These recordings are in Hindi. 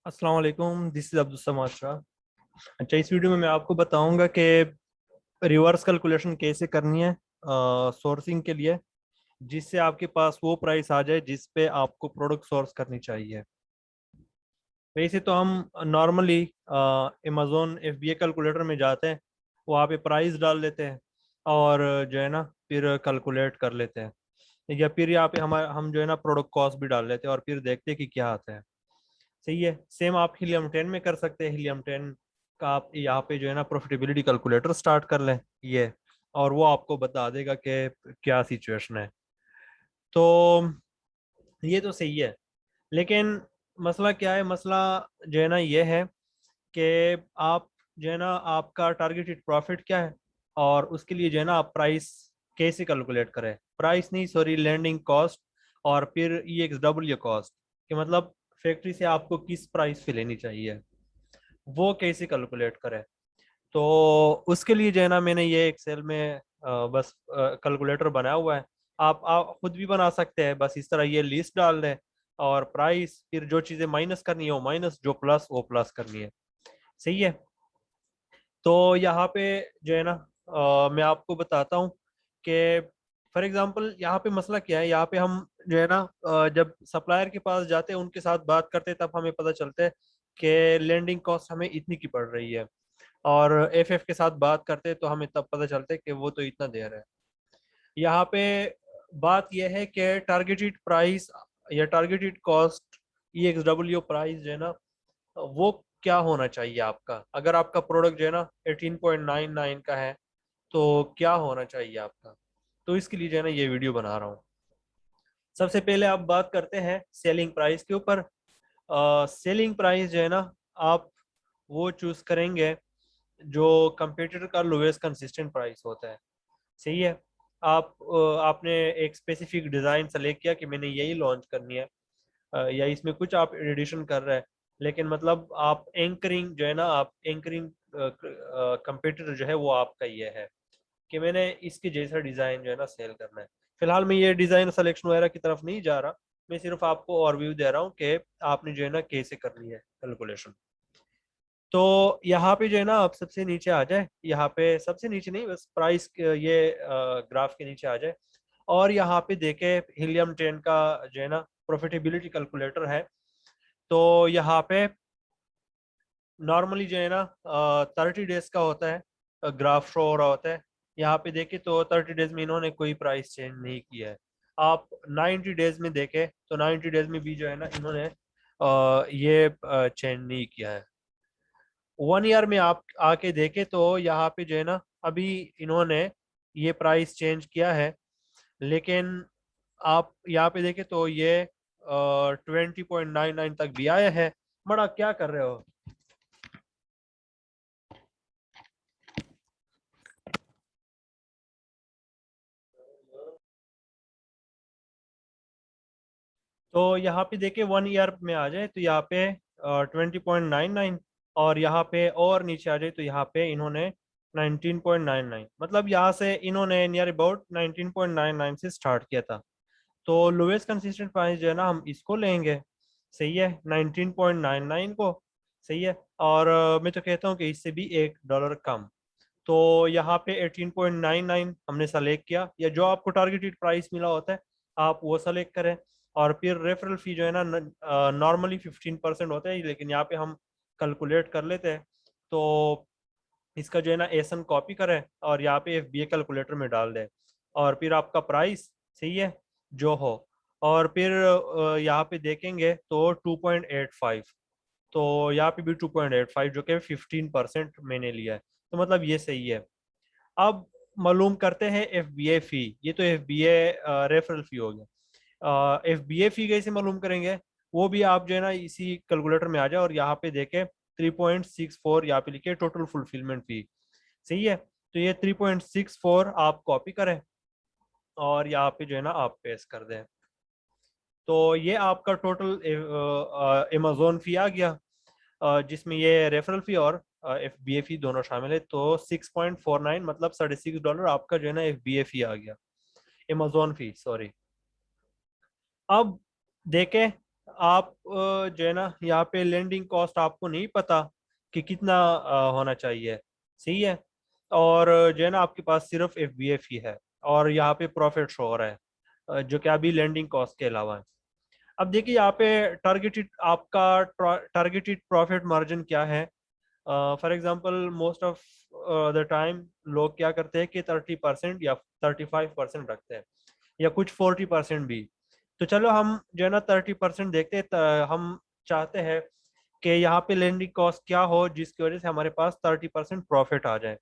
अस्सलाम वालेकुम, दिस इज अब्दुल समाद शाह। अच्छा, इस वीडियो में मैं आपको बताऊंगा कि रिवर्स कैलकुलेशन कैसे करनी है सोर्सिंग के लिए, जिससे आपके पास वो प्राइस आ जाए जिस पे आपको प्रोडक्ट सोर्स करनी चाहिए। वैसे तो हम नॉर्मली अमेजोन FBA कैलकुलेटर में जाते हैं, वहाँ पे प्राइस डाल देते हैं और जो है ना फिर कैलकुलेट कर लेते हैं, या फिर यहाँ पे हम जो है ना प्रोडक्ट कॉस्ट भी डाल लेते हैं और फिर देखते हैं कि क्या आता है। सही है। सेम आप हीलियम 10 में कर सकते हैं। हीलियम 10 का आप यहाँ पे जो है ना प्रॉफिटेबिलिटी कैलकुलेटर स्टार्ट कर लें ये, और वो आपको बता देगा कि क्या सिचुएशन है। तो ये तो सही है, लेकिन मसला क्या है? मसला जो है ना ये है कि आप जो है ना आपका टारगेटेड प्रॉफिट क्या है, और उसके लिए जो है ना आप प्राइस कैसे कैलकुलेट करें। प्राइस नहीं, सॉरी, लैंडिंग कॉस्ट और फिर EXW कॉस्ट, कि मतलब फैक्ट्री से आपको किस प्राइस पे लेनी चाहिए, वो कैसे कैलकुलेट करें। तो उसके लिए जो है ना मैंने ये एक्सेल में बस कैलकुलेटर बनाया हुआ है। आप खुद भी बना सकते हैं। बस इस तरह ये लिस्ट डाल दें और प्राइस, फिर जो चीज़ें माइनस करनी है वो माइनस, जो प्लस वो प्लस करनी है। सही है। तो यहाँ पे जो है ना मैं आपको बताता हूँ कि फॉर एग्जांपल यहाँ पे मसला क्या है। यहाँ पे हम जो है ना जब सप्लायर के पास जाते हैं, उनके साथ बात करते हैं, तब हमें पता चलता है कि लैंडिंग कॉस्ट हमें इतनी की पड़ रही है, और FF के साथ बात करते हैं तो हमें तब पता चलता है कि वो तो इतना दे रहा है। यहाँ पे बात यह है कि टारगेटेड प्राइस या टारगेटेड कॉस्ट, EXW प्राइस जो है ना, वो क्या होना चाहिए आपका। अगर आपका प्रोडक्ट जो है ना 18.99 का है, तो क्या होना चाहिए आपका। तो इसके लिए जो है ना ये वीडियो बना रहा हूँ। सबसे पहले आप बात करते हैं सेलिंग प्राइस के ऊपर। सेलिंग प्राइस जो है ना, आप वो चूज करेंगे जो कंप्यूटर का लोएस्ट कंसिस्टेंट प्राइस होता है। सही है। आपने एक स्पेसिफिक डिज़ाइन सेलेक्ट किया कि मैंने यही लॉन्च करनी है, या इसमें कुछ आप एडिशन कर रहे हैं, लेकिन मतलब आप एंकरिंग जो है ना, आप एंकरिंग कंप्यूटर जो है वो आपका ये है कि मैंने इसके जैसा डिज़ाइन जो है ना सेल करना है। फिलहाल मैं ये डिज़ाइन सिलेक्शन वगैरह की तरफ नहीं जा रहा, मैं सिर्फ आपको ओवरव्यू दे रहा हूँ कि आपने जो है ना कैसे करनी है कैलकुलेशन। तो यहाँ पे जो है ना आप सबसे नीचे आ जाए, यहाँ पे सबसे नीचे नहीं, बस प्राइस ये ग्राफ के नीचे आ जाए, और यहाँ पे देखे हीलियम 10 का जो है ना प्रॉफिटेबिलिटी कैलकुलेटर है। तो यहाँ पे नॉर्मली जो है ना 30 डेज का होता है, ग्राफ शो हो रहा होता है। यहाँ पे देखे तो 30 डेज में इन्होंने कोई प्राइस चेंज नहीं किया है। आप 90 डेज में देखे तो 90 डेज में भी जो है ना इन्होंने ये चेंज नहीं किया है। 1 ईयर में आप आके देखे तो यहाँ पे जो है ना अभी इन्होंने ये प्राइस चेंज किया है, लेकिन आप यहाँ पे देखे तो ये 20.99 तक भी आया है। बड़ा क्या कर रहे हो? तो यहाँ पे देखे 1 ईयर में आ जाए तो यहाँ पे 20.99, और यहाँ पे और नीचे आ जाए तो यहाँ पे इन्होंने 19.99, मतलब यहाँ से इन्होंने नियर अबाउट 19.99 से स्टार्ट किया था। तो लोएस्ट कंसिस्टेंट प्राइस जो है ना हम इसको लेंगे। सही है, 19.99 को। सही है। और मैं तो कहता हूँ कि इससे भी $1 कम। तो यहाँ पे 18.99 हमने सेलेक्ट किया, या जो आपको टारगेटेड प्राइस मिला होता है आप वो सेलेक्ट करें। और फिर रेफरल फी जो है ना नॉर्मली 15% होता है, लेकिन यहाँ पे हम कैलकुलेट कर लेते हैं। तो इसका जो है ना एसन कॉपी करें और यहाँ पे FBA कैलकुलेटर में डाल दें, और फिर आपका प्राइस सही है जो हो। और फिर यहाँ पे देखेंगे तो 2.85, तो यहाँ पे भी 2.85 जो कि 15% मैंने लिया है, तो मतलब ये सही है। अब मालूम करते हैं FBA फी। ये तो FBA रेफरल फी हो गया। FBA फी कैसे मालूम करेंगे, वो भी आप जो है ना इसी कैलकुलेटर में आ जाए और यहाँ पे देखें 3.64 यहाँ पे लिखे टोटल फुलफिलमेंट फी। सही है। तो ये 3.64 आप कॉपी करें और यहाँ पे जो है ना आप पेस्ट कर दें। तो ये आपका टोटल अमेजोन फी आ गया, जिसमें ये रेफरल फी और FBA फी दोनों शामिल है। तो 6.49, मतलब $6.5 आपका जो है ना FBA फी आ गया, अमेजोन फी, सॉरी। अब देखें आप जो है ना यहाँ पे लैंडिंग कॉस्ट आपको नहीं पता कि कितना होना चाहिए, सही है। और जो है ना आपके पास सिर्फ एफबीएफ ही है और यहाँ पे प्रॉफिट शो हो रहा है, जो कि अभी लैंडिंग कॉस्ट के अलावा है। अब देखिए यहाँ पे टारगेटेड आपका टारगेटेड प्रॉफिट मार्जिन क्या है। For example most of the time लोग क्या करते हैं कि 30% या 35% रखते हैं, या कुछ 40% भी। तो चलो हम जो है ना 30% देखते हैं, हम चाहते हैं कि यहाँ पे लैंडिंग कॉस्ट क्या हो जिसकी वजह से हमारे पास 30% प्रॉफिट आ जाए।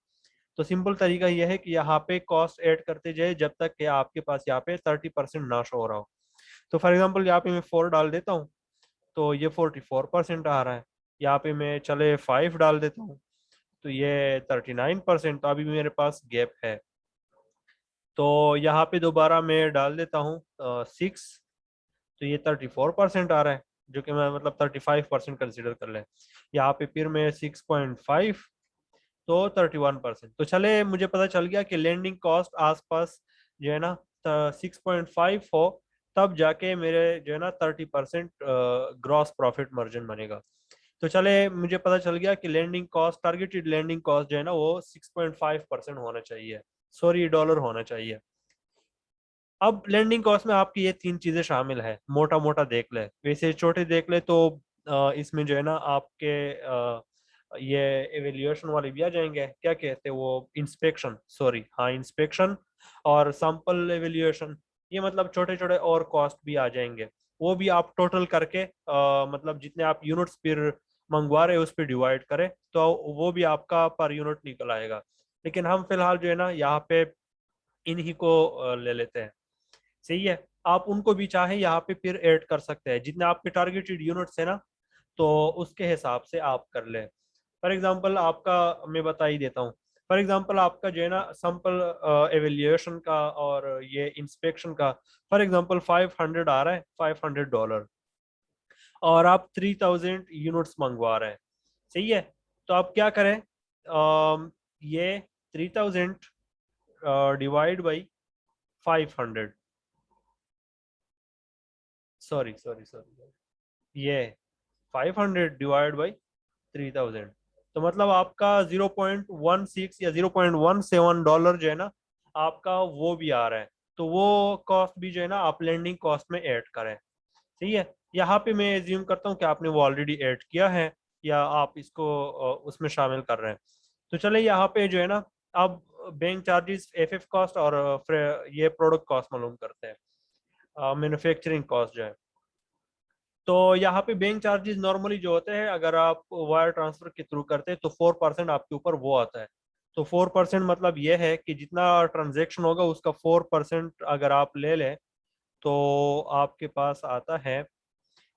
तो सिंपल तरीका यह है कि यहाँ पे कॉस्ट ऐड करते जाए जब तक कि आपके पास यहाँ पे 30% ना शो हो रहा हो। तो फॉर एग्जांपल यहाँ पे मैं 4 डाल देता हूँ, तो ये 44% आ रहा है। यहाँ पे मैं चले 5 डाल देता हूँ, तो ये 39%। तो अभी भी मेरे पास गैप है। तो यहाँ पे दोबारा मैं डाल देता हूँ 6, तो ये 34% आ रहा है, जो कि मैं मतलब 35% कंसिडर कर लें। यहाँ पे फिर मैं 6.5, तो 31%। तो चले मुझे पता चल गया कि लैंडिंग कॉस्ट आसपास जो है ना 6.5 हो, तब जाके मेरे जो है ना 30% ग्रॉस प्रॉफिट मार्जिन बनेगा। तो चले मुझे पता चल गया कि landing cost, targeted landing cost जो है ना वो 6.5% होना चाहिए, सॉरी डॉलर होना चाहिए। अब लैंडिंग कॉस्ट में आपकी ये 3 चीजें शामिल है, मोटा मोटा देख ले। वैसे छोटे देख ले तो इसमें जो है ना आपके ये एवेल्यूएशन वाले भी आ जाएंगे, क्या कहते हैं वो, इंस्पेक्शन, सॉरी हाँ इंस्पेक्शन और सैंपल एवेल्यूएशन। ये मतलब छोटे छोटे और कॉस्ट भी आ जाएंगे। वो भी आप टोटल करके मतलब जितने आप यूनिट्स फिर मंगवा रहे हो उस पर डिवाइड करें तो वो भी आपका पर यूनिट निकल आएगा। लेकिन हम फिलहाल जो है ना यहाँ पे इन्हीं को ले लेते हैं, सही है। आप उनको भी चाहे यहाँ पे फिर ऐड कर सकते हैं, जितने आपके टारगेटेड यूनिट्स है ना, तो उसके हिसाब से आप कर लें। फॉर एग्जांपल आपका मैं बता ही देता हूँ। फॉर एग्जांपल आपका जो है ना सैंपल एवेल्यूएशन का और ये इंस्पेक्शन का फॉर एग्जांपल 500 आ रहा है, $500, और आप 3000 यूनिट्स मंगवा रहे हैं, सही है। तो आप क्या करें, ये 3000 divide by 500, sorry sorry sorry, ये 500 डिवाइड बाई 3000, तो मतलब आपका 0.16 या $0.17 जो है ना आपका वो भी आ रहा है। तो वो कॉस्ट भी जो है ना आप लैंडिंग कॉस्ट में ऐड करें, सही है। यहाँ पे मैं एज्यूम करता हूँ कि आपने वो ऑलरेडी ऐड किया है या आप इसको उसमें शामिल कर रहे हैं। तो चले यहाँ पे जो है ना अब बैंक चार्जेस, एफएफ कॉस्ट और ये प्रोडक्ट कॉस्ट मालूम करते हैं, मैन्युफैक्चरिंग कॉस्ट जो है। तो यहाँ पे बैंक चार्जेस नॉर्मली जो होते हैं अगर आप वायर ट्रांसफर के थ्रू करते हैं तो 4% आपके ऊपर वो आता है। तो 4% मतलब ये है कि जितना ट्रांजेक्शन होगा उसका 4% अगर आप ले लें तो आपके पास आता है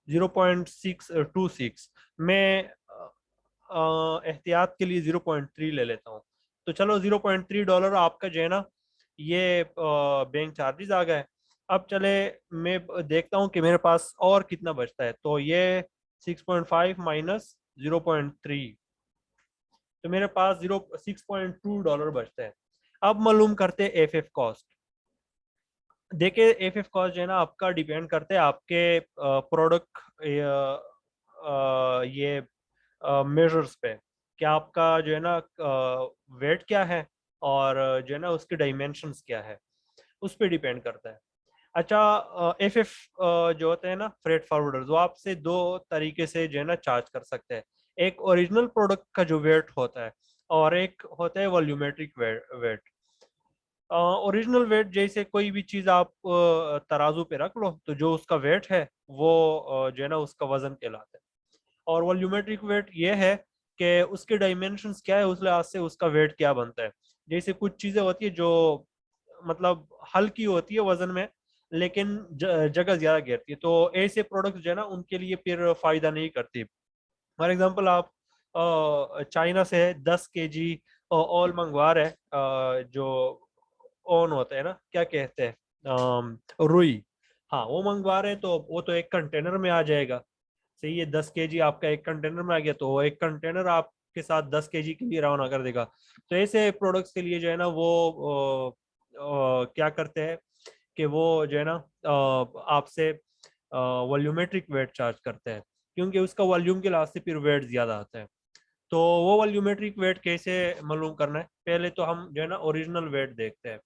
0.626। मैं एहतियात के लिए 0.3 ले लेता हूँ। तो चलो $0.3 आपका जो है ना ये बैंक चार्जेस आ गए। अब चले मैं देखता हूँ कि मेरे पास और कितना बचता है, तो ये 6.5 माइनस 0.3, तो मेरे पास $6.2 बचते हैं। अब मालूम करते हैं एफ कॉस्ट। देखिए एफ कॉस्ट जो है ना आपका डिपेंड करते हैं आपके प्रोडक्ट ये मेजर्स पे, कि आपका जो है ना वेट क्या है और जो है ना उसके डायमेंशंस क्या है, उस पर डिपेंड करता है। अच्छा एफ जो होते हैं ना फ्रेट फॉरवर्डर्स, वो आपसे दो तरीके से जो है ना चार्ज कर सकते हैं। एक ओरिजिनल प्रोडक्ट का जो वेट होता है और एक होता है वॉल्यूमेट्रिक वेट। ओरिजिनल वेट जैसे कोई भी चीज आप तराजू पे रख लो तो जो उसका वेट है वो जो है ना उसका वजन कहलाता है। और वॉल्यूमेट्रिक वेट ये है कि उसके डायमेंशंस क्या है उस लिहाज से उसका वेट क्या बनता है। जैसे कुछ चीजें होती है जो मतलब हल्की होती है वजन में लेकिन जगह ज्यादा घेरती है, तो ऐसे प्रोडक्ट्स जो है ना उनके लिए फिर फायदा नहीं करती। फॉर एग्जांपल आप चाइना से 10 kg ऑयल मंगवा रहे हैं, जो ओन होता है ना क्या कहते हैं, रुई, हाँ वो मंगवा रहे हैं, तो वो तो एक कंटेनर में आ जाएगा, सही है। 10 kg आपका एक कंटेनर में आ गया तो वो एक कंटेनर आपके साथ 10 kg के लिए रवाना कर देगा। तो ऐसे प्रोडक्ट्स के लिए जो है ना वो क्या करते हैं कि वो जो है ना आपसे वॉल्यूमेट्रिक वेट चार्ज करते हैं, क्योंकि उसका वॉल्यूम के लिहाज से फिर वेट ज़्यादा आता है। तो वो वॉल्यूमेट्रिक वेट कैसे मालूम करना है, पहले तो हम जो है ना ओरिजिनल वेट देखते हैं।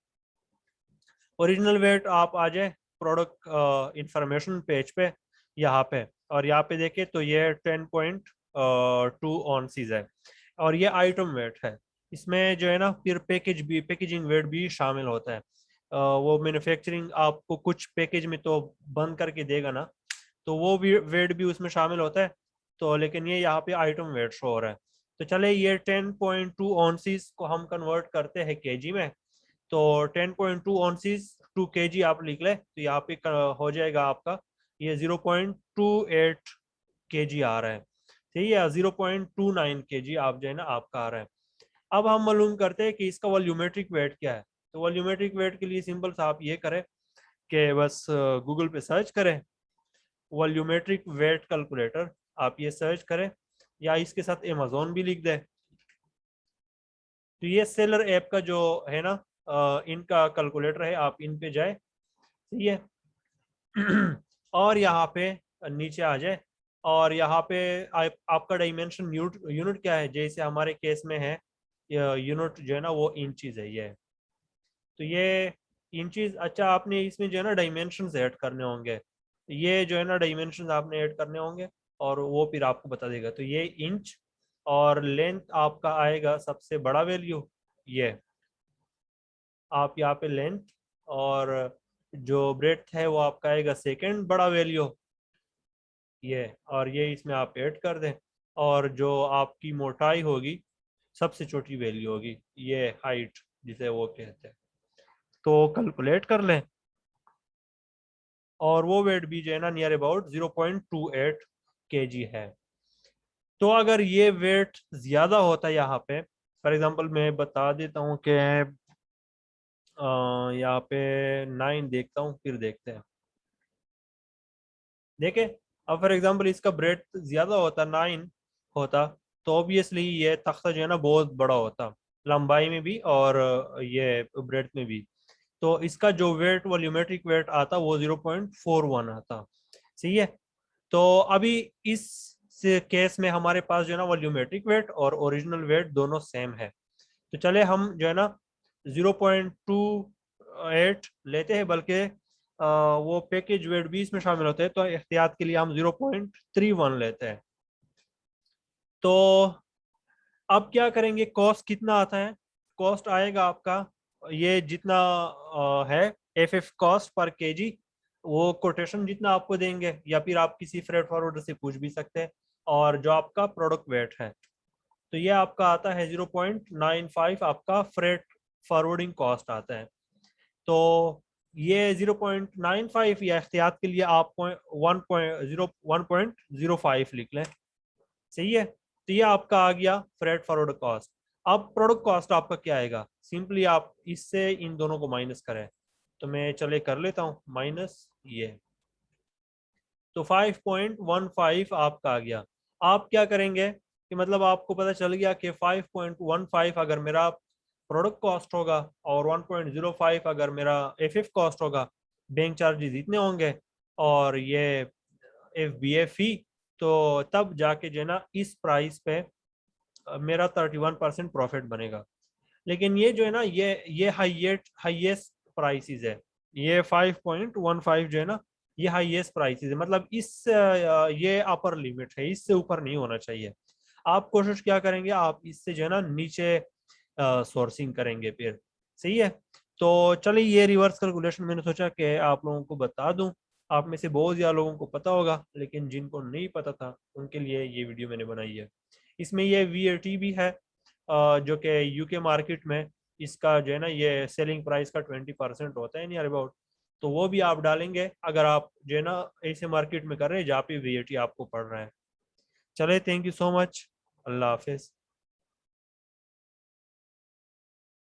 ओरिजिनल वेट आप आ जाए प्रोडक्ट इंफॉर्मेशन पेज पे यहाँ पे, और यहाँ पे देखें तो ये 10.2 ऑनसीज है, और ये आइटम वेट है। इसमें जो है ना फिर पैकेजिंग वेट भी शामिल होता है। वो मैन्युफैक्चरिंग आपको कुछ पैकेज में तो बंद करके देगा ना, तो वो भी वेट भी उसमें शामिल होता है। तो लेकिन ये यहाँ पे आइटम वेट शो हो रहा है। तो चले ये 10.2 ऑनसीज को हम कन्वर्ट करते हैं केजी में। तो 10.2 ऑनसीज 2 kg आप लिख ले, तो यहाँ पे हो जाएगा आपका ये 0.28 kg आ रहा है, ठीक है, 0.29 kg आप जो है ना आपका आ रहा है। अब हम मालूम करते हैं कि इसका वॉल्यूमेट्रिक वेट क्या है। तो वॉल्यूमेट्रिक वेट के लिए सिंपल सा आप ये करें कि बस गूगल पे सर्च करें वॉल्यूमेट्रिक वेट कैलकुलेटर, आप ये सर्च करें, या इसके साथ अमेजोन भी लिख दें। तो ये सेलर ऐप का जो है ना इनका कैलकुलेटर है, आप इन पे जाए, ठीक है। और यहाँ पे नीचे आ जाए, और यहाँ पे आपका डायमेंशन यूनिट क्या है, जैसे हमारे केस में है यूनिट जो है ना वो इंचीज है ये। तो ये इंचीज, अच्छा आपने इसमें जो है ना डायमेंशन ऐड करने होंगे, ये जो है ना डायमेंशन आपने ऐड करने होंगे, और वो फिर आपको बता देगा। तो ये इंच, और लेंथ आपका आएगा सबसे बड़ा वैल्यू ये, आप यहाँ पे लेंथ, और जो ब्रेड्थ है वो आपका आएगा सेकंड बड़ा वैल्यू ये, और ये इसमें आप ऐड कर दें। और जो आपकी मोटाई होगी सबसे छोटी वैल्यू होगी ये हाइट जिसे वो कहते हैं, तो कैलकुलेट कर लें। और वो वेट भी जो है ना नियर अबाउट 0.28 kg है। तो अगर ये वेट ज्यादा होता है यहाँ पे, फॉर एग्जांपल मैं बता देता हूँ कि यहाँ पे 9 देखता हूँ, फिर देखते हैं। देखे, अब फॉर एग्जांपल इसका ब्रेड ज्यादा होता 9 होता, तो ऑब्वियसली ये तख्ता जो है ना बहुत बड़ा होता, लंबाई में भी और ये ब्रेड में भी। तो इसका जो वेट वॉल्यूमेट्रिक वेट आता वो 0.41 आता, सही है। तो अभी इस केस में हमारे पास जो है ना वॉल्यूमेट्रिक वेट और ओरिजिनल वेट दोनों सेम है। तो चले हम जो है ना 0.28 लेते हैं, बल्कि वो पैकेज वेट भी इसमें शामिल होते हैं, तो एहतियात के लिए हम 0.31 लेते हैं। तो अब क्या करेंगे, कॉस्ट कितना आता है, कॉस्ट आएगा आपका ये जितना है एफ कॉस्ट पर केजी, वो कोटेशन जितना आपको देंगे, या फिर आप किसी फ्रेट फॉरवर्डर से पूछ भी सकते हैं, और जो आपका प्रोडक्ट वेट है, तो ये आपका आता है 0.95 आपका फ्रेट फॉरवर्डिंग कॉस्ट आता है। तो ये 0.95 या एहतियात के लिए आप 1.05 लिख लें, सही है। तो ये आपका आ गया फ्रेट फॉरवर्ड कॉस्ट। अब प्रोडक्ट कॉस्ट आपका क्या आएगा, सिंपली आप इससे इन दोनों को माइनस करें। तो मैं चले कर लेता हूँ माइनस ये, तो 5.15 आपका आ गया। आप क्या करेंगे कि मतलब आपको पता चल गया कि 5.15 अगर मेरा प्रोडक्ट कॉस्ट होगा, और 1.05 अगर मेरा एफ कॉस्ट होगा, बैंक चार्जेस इतने होंगे, और ये FBA फी, तो तब जाके जो है ना इस प्राइस पे मेरा 31% प्रॉफिट बनेगा। लेकिन ये जो है ना ये हाईएस्ट प्राइसेस है, ये 5.15 जो है ना ये हाईएस्ट प्राइसेस है, मतलब इस ये अपर लिमिट है, इससे ऊपर नहीं होना चाहिए। आप कोशिश क्या करेंगे, आप इससे जो है ना नीचे सोर्सिंग करेंगे फिर, सही है। तो चलिए ये रिवर्स कैलकुलेशन मैंने सोचा कि आप लोगों को बता दूं। आप में से बहुत ज़्यादा लोगों को पता होगा, लेकिन जिनको नहीं पता था उनके लिए ये वीडियो मैंने बनाई है। इसमें ये VAT भी है, जो कि UK मार्केट में इसका जो है ना ये सेलिंग प्राइस का 20% होता है नियर अबाउट। तो वो भी आप डालेंगे अगर आप जो है ना ऐसे मार्केट में कर रहे हैं जहाँ पे VAT आपको पड़ रहा है। चले, थैंक यू सो मच, अल्लाह हाफिज़।